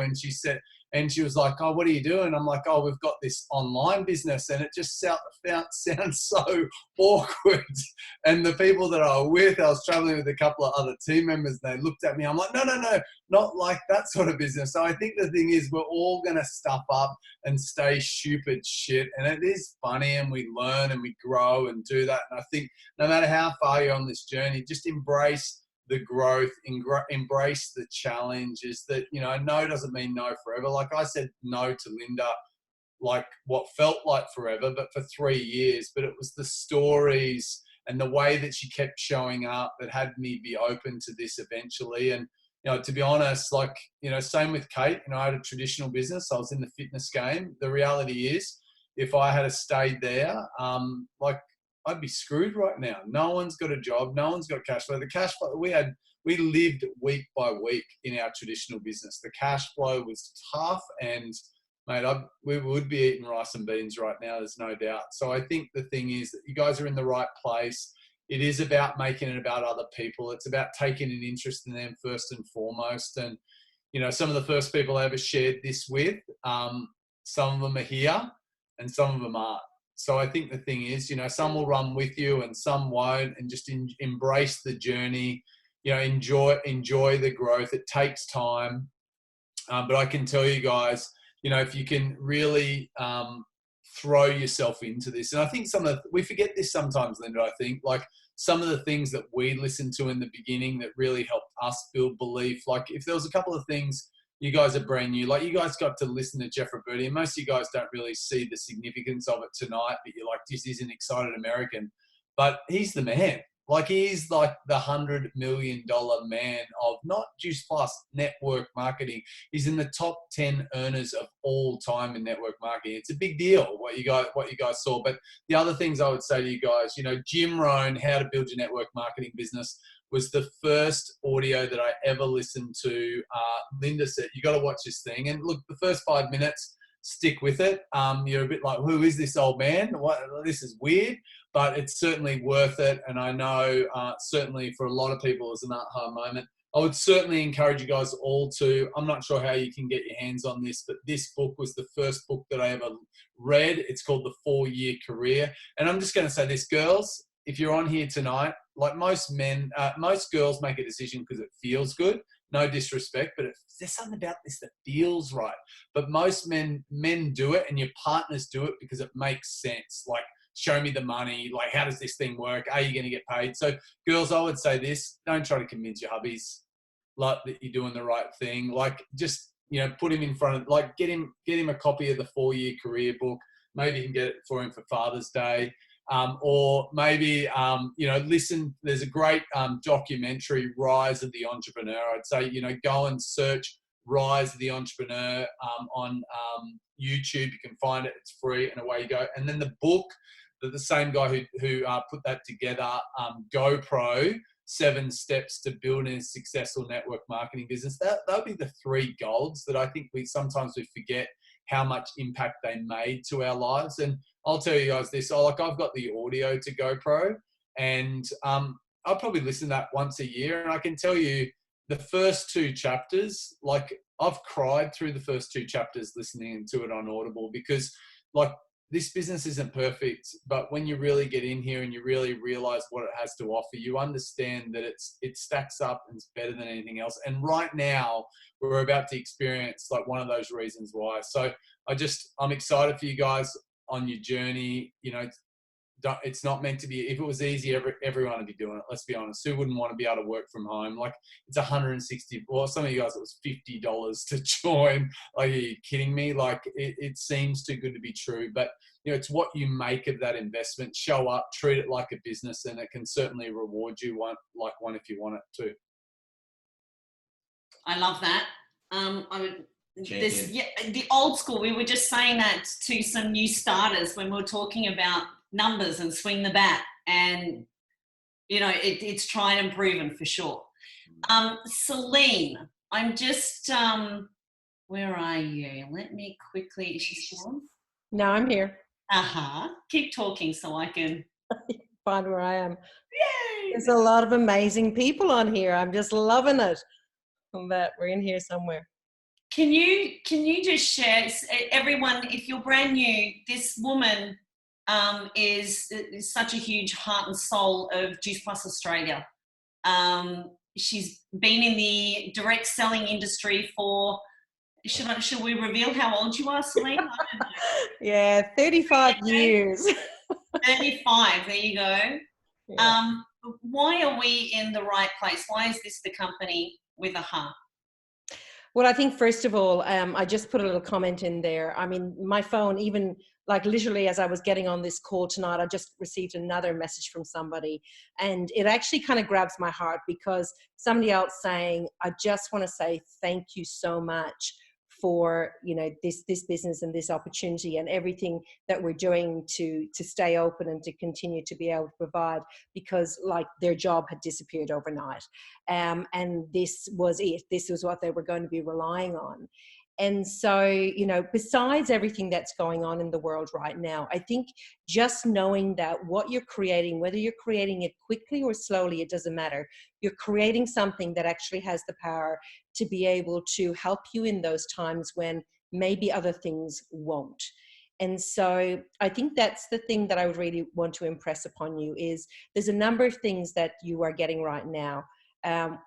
And she was like, oh, what are you doing? I'm like, oh, we've got this online business. And it just sounds so awkward. And the people that I was traveling with a couple of other team members, they looked at me. I'm like, no, not like that sort of business. So I think the thing is, we're all going to stuff up and stay stupid shit. And it is funny, and we learn and we grow and do that. And I think no matter how far you're on this journey, just embrace the growth, embrace the challenges. That, you know, no doesn't mean no forever. Like I said no to Linda, like what felt like forever, but for 3 years. But it was the stories and the way that she kept showing up that had me be open to this eventually. And, you know, to be honest, like, you know, same with Kate. You know, I had a traditional business. I was in the fitness game. The reality is, if I had stayed there, like, I'd be screwed right now. No one's got a job. No one's got cash flow. The cash flow we lived week by week in our traditional business. The cash flow was tough, and mate, we would be eating rice and beans right now. There's no doubt. So I think the thing is that you guys are in the right place. It is about making it about other people. It's about taking an interest in them first and foremost. And, you know, some of the first people I ever shared this with, some of them are here and some of them aren't. So I think the thing is, you know, some will run with you and some won't, and just embrace the journey, you know, enjoy the growth. It takes time. But I can tell you guys, you know, if you can really throw yourself into this, and I think we forget this sometimes, Linda, I think, like some of the things that we listened to in the beginning that really helped us build belief. Like, if there was a couple of things, you guys are brand new. Like, you guys got to listen to Jeff Roberti, and most of you guys don't really see the significance of it tonight, but you're like, this is an excited American. But he's the man. Like, he's like the $100 million man of not Juice Plus, network marketing. He's in the top 10 earners of all time in network marketing. It's a big deal what you guys saw. But the other things I would say to you guys, you know, Jim Rohn, How to Build Your Network Marketing Business, was the first audio that I ever listened to. Linda said, you got to watch this thing. And look, the first 5 minutes, stick with it. You're a bit like, who is this old man? This is weird, but it's certainly worth it. And I know certainly for a lot of people, it's an aha moment. I would certainly encourage you guys all to, I'm not sure how you can get your hands on this, but this book was the first book that I ever read. It's called The 4-Year Career. And I'm just going to say this, girls, if you're on here tonight, like most girls make a decision because it feels good. No disrespect, but there's something about this that feels right. But most men do it, and your partners do it because it makes sense. Like, show me the money. Like, how does this thing work? Are you going to get paid? So, girls, I would say this: don't try to convince your hubbies like that you're doing the right thing. Like, just, you know, put him in front of, like, get him a copy of the 4-Year Career book. Maybe you can get it for him for Father's Day. Or maybe, you know, listen, there's a great documentary, Rise of the Entrepreneur. I'd say, you know, go and search Rise of the Entrepreneur on YouTube. You can find it. It's free, and away you go. And then the book that the same guy who put that together, GoPro, 7 Steps to Building a Successful Network Marketing Business. That'll be the 3 golds that I think we sometimes forget how much impact they made to our lives. And I'll tell you guys this, I've got the audio to GoPro, and I'll probably listen to that once a year. And I can tell you the first 2 chapters, like, I've cried through the first 2 chapters listening to it on Audible, because, like, this business isn't perfect, but when you really get in here and you really realize what it has to offer, you understand that it stacks up and it's better than anything else. And right now we're about to experience, like, one of those reasons why. So I'm excited for you guys on your journey. You know, it's not meant to be. If it was easy, everyone would be doing it. Let's be honest. Who wouldn't want to be able to work from home? Like, it's 160. Well, some of you guys, it was $50 to join. Like, are you kidding me? Like, it seems too good to be true. But you know, it's what you make of that investment. Show up, treat it like a business, and it can certainly reward you one if you want it to. I love that. The old school, we were just saying that to some new starters when we were talking about numbers and swing the bat, and you know, it's tried and proven for sure. Celine, I'm just where are you? Let me quickly, is she still on? No, I'm here. Keep talking so I can Find where I am. Yay! There's a lot of amazing people on here. I'm just loving it. That we're in here somewhere. Can you just share, everyone, if you're brand new, this woman is such a huge heart and soul of Juice Plus Australia. She's been in the direct selling industry for, should we reveal how old you are, Celine? I don't know. Yeah, 35 years. 35, there you go. Yeah. Why are we in the right place? Why is this the company with a heart? Well, I think first of all, I just put a little comment in there. I mean, my phone, even like literally as I was getting on this call tonight, I just received another message from somebody, and it actually kind of grabs my heart, because somebody else saying, I just want to say thank you so much for, you know, this business and this opportunity and everything that we're doing to stay open and to continue to be able to provide, because like their job had disappeared overnight, and this was it. This was what they were going to be relying on. And so, you know, besides everything that's going on in the world right now, I think just knowing that what you're creating, whether you're creating it quickly or slowly, it doesn't matter. You're creating something that actually has the power to be able to help you in those times when maybe other things won't. And so I think that's the thing that I would really want to impress upon you is there's a number of things that you are getting right now.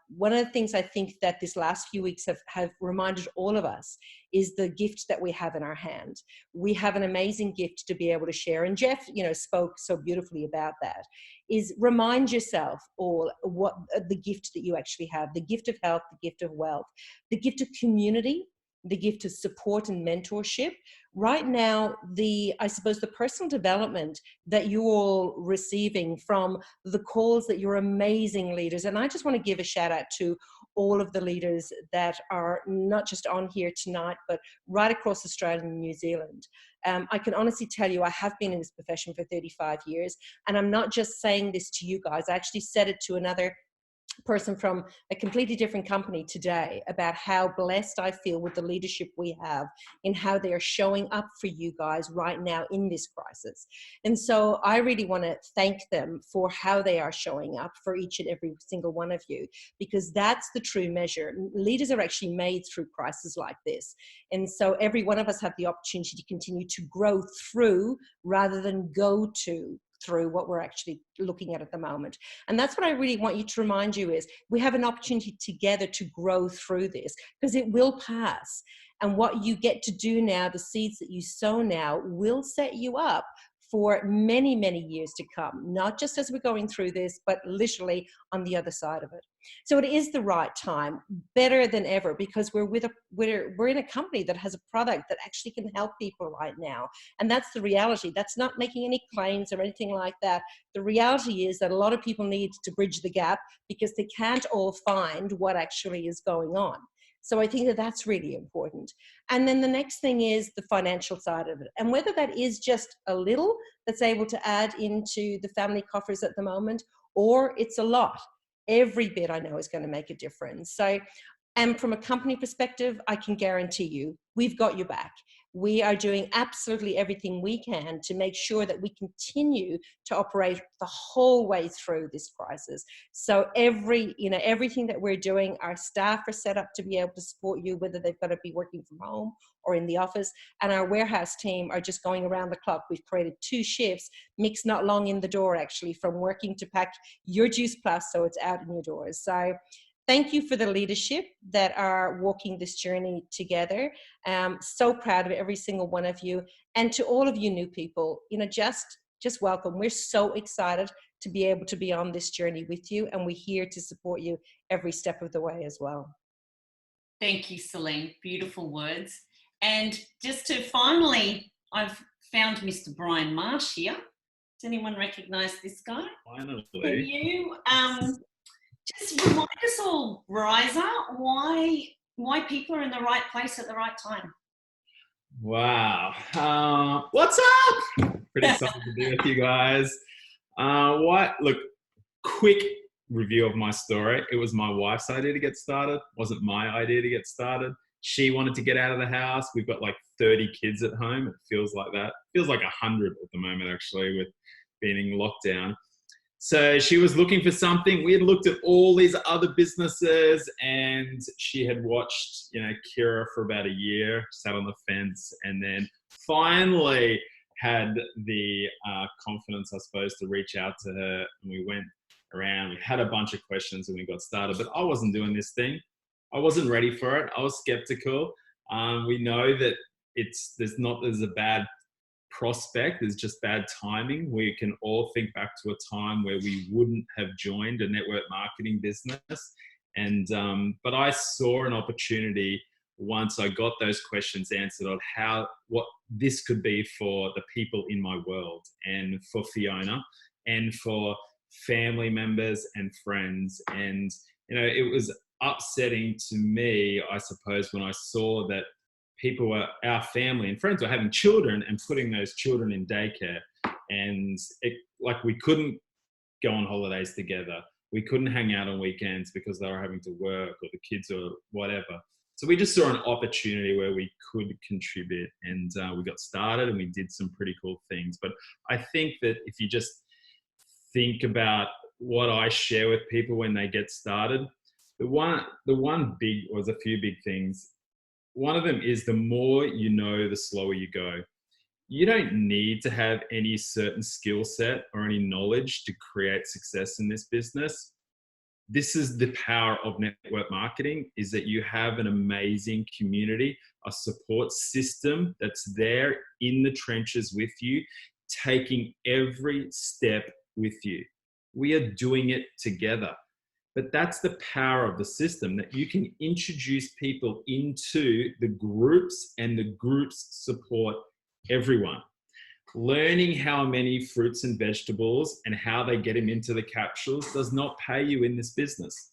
One of the things I think that this last few weeks have reminded all of us is the gift that we have in our hand. We have an amazing gift to be able to share. And Jeff, you know, spoke so beautifully about that, is remind yourself all what the gift that you actually have, the gift of health, the gift of wealth, the gift of community, the gift of support and mentorship. Right now, I suppose the personal development that you're all receiving from the calls that you're amazing leaders. And I just want to give a shout out to all of the leaders that are not just on here tonight, but right across Australia and New Zealand. I can honestly tell you, I have been in this profession for 35 years, and I'm not just saying this to you guys. I actually said it to another person from a completely different company today about how blessed I feel with the leadership we have in how they are showing up for you guys right now in this crisis. And so I really want to thank them for how they are showing up for each and every single one of you, because that's the true measure. Leaders are actually made through crises like this. And so every one of us have the opportunity to continue to grow through rather than go through what we're actually looking at the moment. And that's what I really want you to remind you is we have an opportunity together to grow through this, because it will pass. And what you get to do now, the seeds that you sow now, will set you up for many, many years to come, not just as we're going through this, but literally on the other side of it. So it is the right time, better than ever, because we're in a company that has a product that actually can help people right now. And that's the reality. That's not making any claims or anything like that. The reality is that a lot of people need to bridge the gap because they can't all find what actually is going on. So I think that that's really important. And then the next thing is the financial side of it. And whether that is just a little that's able to add into the family coffers at the moment, or it's a lot, every bit I know is going to make a difference. So, and from a company perspective, I can guarantee you, we've got your back. We are doing absolutely everything we can to make sure that we continue to operate the whole way through this crisis. So everything that we're doing, our staff are set up to be able to support you, whether they've got to be working from home or in the office. And our warehouse team are just going around the clock. We've created 2 shifts, mixed not long in the door actually, from working to pack your Juice Plus so it's out in your doors. So thank you for the leadership that are walking this journey together. So proud of every single one of you. And to all of you new people, just just welcome. We're so excited to be able to be on this journey with you, and we're here to support you every step of the way as well. Thank you, Celine. Beautiful words. And just to finally, I've found Mr. Brian Marsh here. Does anyone recognise this guy? Finally. Can you just remind us all, Riser, why people are in the right place at the right time? Wow. What's up? Pretty excited to be with you guys. Look, quick review of my story. It was my wife's idea to get started. It wasn't my idea to get started. She wanted to get out of the house. We've got like 30 kids at home. It feels like that. It feels like 100 at the moment, actually, with being in lockdown. So she was looking for something. We had looked at all these other businesses, and she had watched, Kira for about a year, sat on the fence, and then finally had the confidence, I suppose, to reach out to her. And we went around, we had a bunch of questions, and we got started. But I wasn't doing this thing. I wasn't ready for it. I was skeptical. We know that there's a bad prospect, there's just bad timing. We can all think back to a time where we wouldn't have joined a network marketing business. But I saw an opportunity once I got those questions answered on what this could be for the people in my world, and for Fiona, and for family members and friends. And, it was upsetting to me, I suppose, when I saw that our family and friends were having children and putting those children in daycare. And we couldn't go on holidays together. We couldn't hang out on weekends because they were having to work, or the kids, or whatever. So we just saw an opportunity where we could contribute, and we got started, and we did some pretty cool things. But I think that if you just think about what I share with people when they get started, there's a few big things. One of them is, the more you know, the slower you go. You don't need to have any certain skill set or any knowledge to create success in this business. This is the power of network marketing, is that you have an amazing community, a support system that's there in the trenches with you, taking every step with you. We are doing it together. But that's the power of the system, that you can introduce people into the groups, and the groups support everyone. Learning how many fruits and vegetables and how they get them into the capsules does not pay you in this business.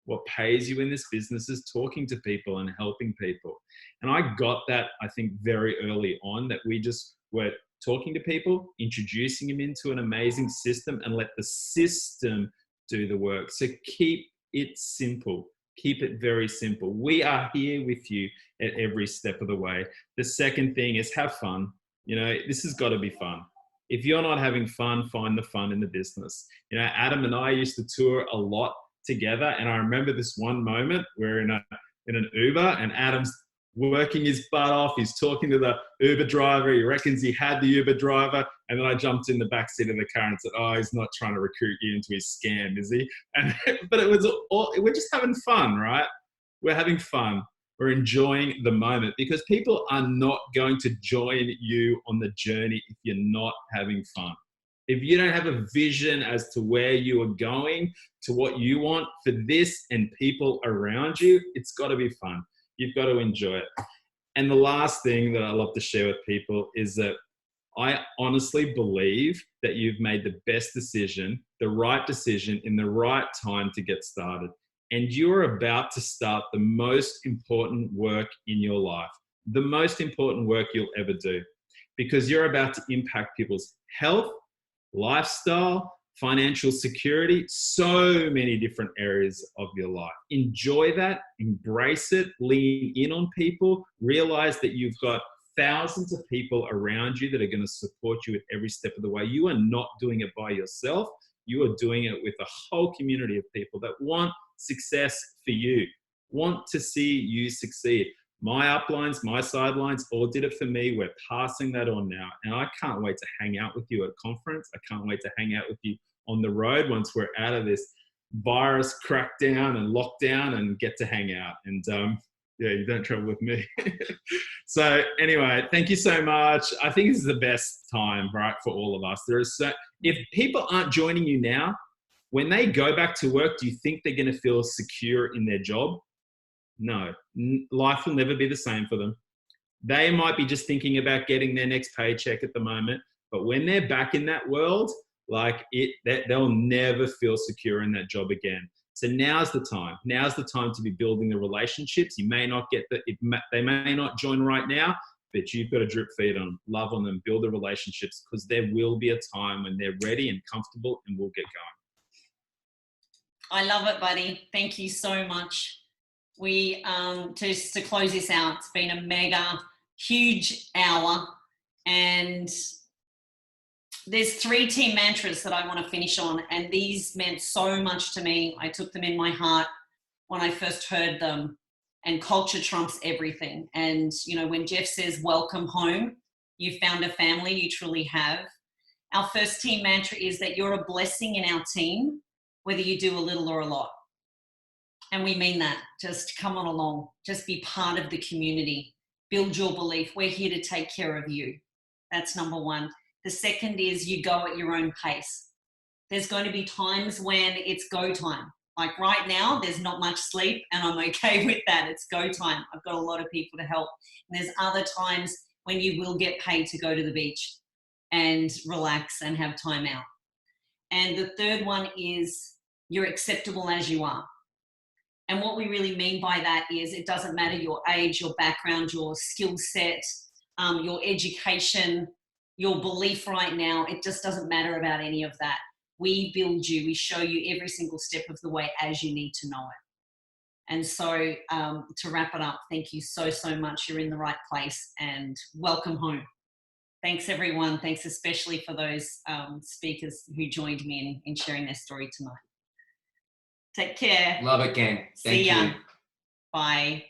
What pays you in this business is talking to people and helping people. And I got that, I think, very early on, that we just were talking to people, introducing them into an amazing system, and let the system do the work. So keep it simple. Keep it very simple. We are here with you at every step of the way. The second thing is, have fun. This has got to be fun. If you're not having fun, find the fun in the business. Adam and I used to tour a lot together, and I remember this one moment, we're in an Uber, and Adam's working his butt off. He's talking to the Uber driver. He reckons he had the Uber driver. And then I jumped in the back seat of the car and said, "Oh, he's not trying to recruit you into his scam, is he?" But we're just having fun, right? We're having fun. We're enjoying the moment, because people are not going to join you on the journey if you're not having fun. If you don't have a vision as to where you are going, to what you want for this and people around you, it's got to be fun. You've got to enjoy it. And the last thing that I love to share with people is that I honestly believe that you've made the best decision, the right decision in the right time to get started. And you're about to start the most important work in your life, the most important work you'll ever do, because you're about to impact people's health, lifestyle, financial security, so many different areas of your life. Enjoy that, embrace it, lean in on people, realize that you've got thousands of people around you that are going to support you at every step of the way. You are not doing it by yourself. You are doing it with a whole community of people that want success for you, want to see you succeed. My uplines, my sidelines all did it for me. We're passing that on now. And I can't wait to hang out with you at conference. I can't wait to hang out with you on the road once we're out of this virus crackdown and lockdown, and get to hang out. And Yeah, you don't travel with me. So anyway, thank you so much. I think this is the best time, right, for all of us. If people aren't joining you now, when they go back to work, do you think they're going to feel secure in their job? No, life will never be the same for them. They might be just thinking about getting their next paycheck at the moment, but when they're back in that world, they'll never feel secure in that job again. So now's the time. Now's the time to be building the relationships. You may not get they may not join right now, but you've got to drip feed on them, love on them, build the relationships, because there will be a time when they're ready and comfortable, and we'll get going. I love it, buddy. Thank you so much. We just to close this out, it's been a mega huge hour, and there's 3 team mantras that I want to finish on, and these meant so much to me. I took them in my heart when I first heard them, and culture trumps everything. And you know, when Jeff says welcome home, you found a family, you truly have. Our first team mantra is that you're a blessing in our team, whether you do a little or a lot. And we mean that. Just come on along. Just be part of the community. Build your belief. We're here to take care of you. That's number 1. The second is you go at your own pace. There's going to be times when it's go time. Like right now, there's not much sleep, and I'm okay with that. It's go time. I've got a lot of people to help. And there's other times when you will get paid to go to the beach and relax and have time out. And the third one is you're acceptable as you are. And what we really mean by that is it doesn't matter your age, your background, your skill set, your education, your belief right now. It just doesn't matter about any of that. We build you. We show you every single step of the way as you need to know it. And so to wrap it up, thank you so, so much. You're in the right place, and welcome home. Thanks, everyone. Thanks especially for those speakers who joined me in sharing their story tonight. Take care. Love it, gang. See ya. Thank you. Bye.